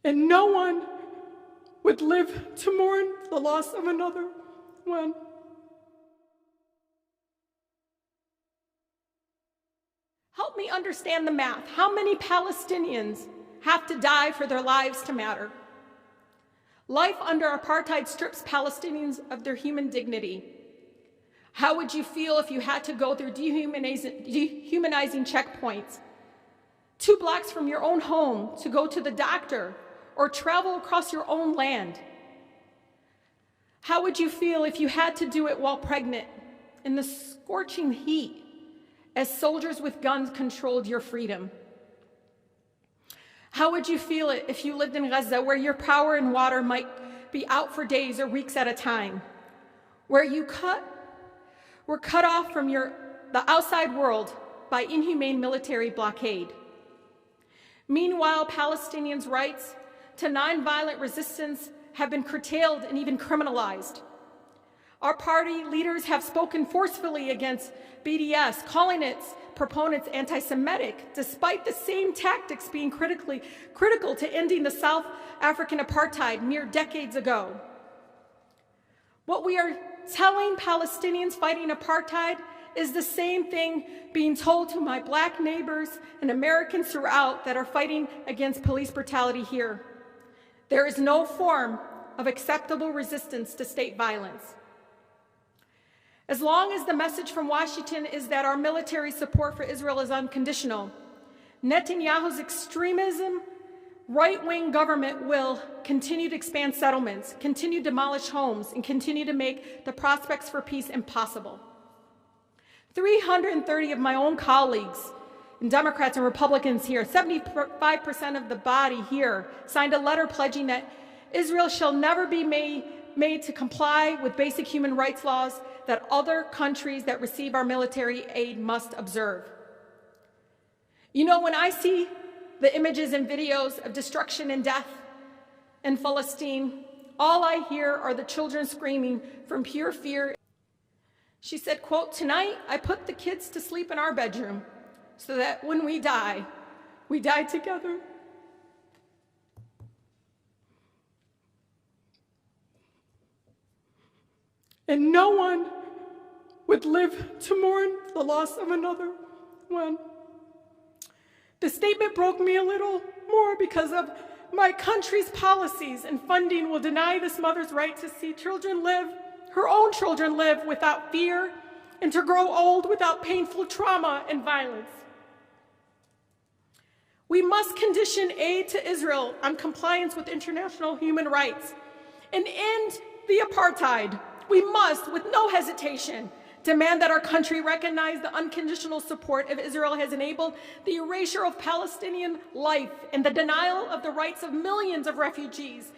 and no one would live to mourn the loss of another one. Help me understand the math. How many Palestinians have to die for their lives to matter? Life under apartheid strips Palestinians of their human dignity. How would you feel if you had to go through dehumanizing checkpoints 2 blocks from your own home to go to the doctor or travel across your own land? How would you feel if you had to do it while pregnant in the scorching heat as soldiers with guns controlled your freedom? How would you feel it if you lived in Gaza, where your power and water might be out for days or weeks at a time, where you were cut off from the outside world by inhumane military blockade? Meanwhile, Palestinians' rights to nonviolent resistance have been curtailed and even criminalized. Our party leaders have spoken forcefully against BDS, calling its proponents anti-Semitic, despite the same tactics being critical to ending the South African apartheid mere decades ago. What we are telling Palestinians fighting apartheid is the same thing being told to my Black neighbors and Americans throughout that are fighting against police brutality here. There is no form of acceptable resistance to state violence. As long as the message from Washington is that our military support for Israel is unconditional, Netanyahu's extremism, right-wing government will continue to expand settlements, continue to demolish homes, and continue to make the prospects for peace impossible. 330 of my own colleagues, and Democrats and Republicans here, 75% of the body here, signed a letter pledging that Israel shall never be made to comply with basic human rights laws that other countries that receive our military aid must observe. You know, when I see the images and videos of destruction and death in Palestine, all I hear are the children screaming from pure fear. She said, quote, "Tonight, I put the kids to sleep in our bedroom so that when we die together." And no one would live to mourn the loss of another one. The statement broke me a little more because of my country's policies and funding will deny this mother's right to see her own children live without fear and to grow old without painful trauma and violence. We must condition aid to Israel on compliance with international human rights and end the apartheid. We must, with no hesitation, demand that our country recognize the unconditional support of Israel has enabled the erasure of Palestinian life and the denial of the rights of millions of refugees,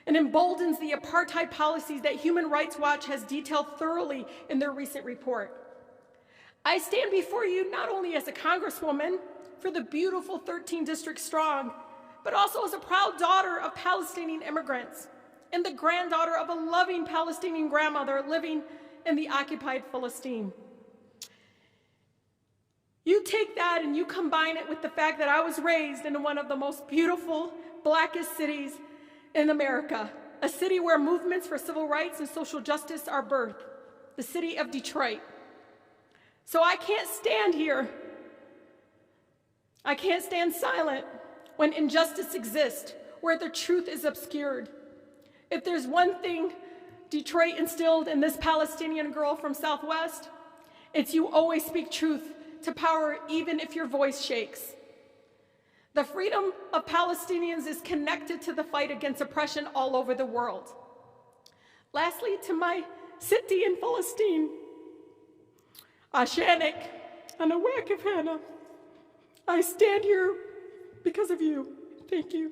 and emboldens the apartheid policies that Human Rights Watch has detailed thoroughly in their recent report. I stand before you not only as a Congresswoman for the beautiful 13 district strong, but also as a proud daughter of Palestinian immigrants and the granddaughter of a loving Palestinian grandmother living in the occupied Palestine. You take that and you combine it with the fact that I was raised in one of the most beautiful, blackest cities in America, a city where movements for civil rights and social justice are birthed, the city of Detroit. So I can't stand here. I can't stand silent when injustice exists, where the truth is obscured. If there's one thing Detroit instilled in this Palestinian girl from Southwest, it's you always speak truth to power even if your voice shakes. The freedom of Palestinians is connected to the fight against oppression all over the world. Lastly, to my city in Palestine, Ashanik and Awakif Hannah, I stand here because of you. Thank you.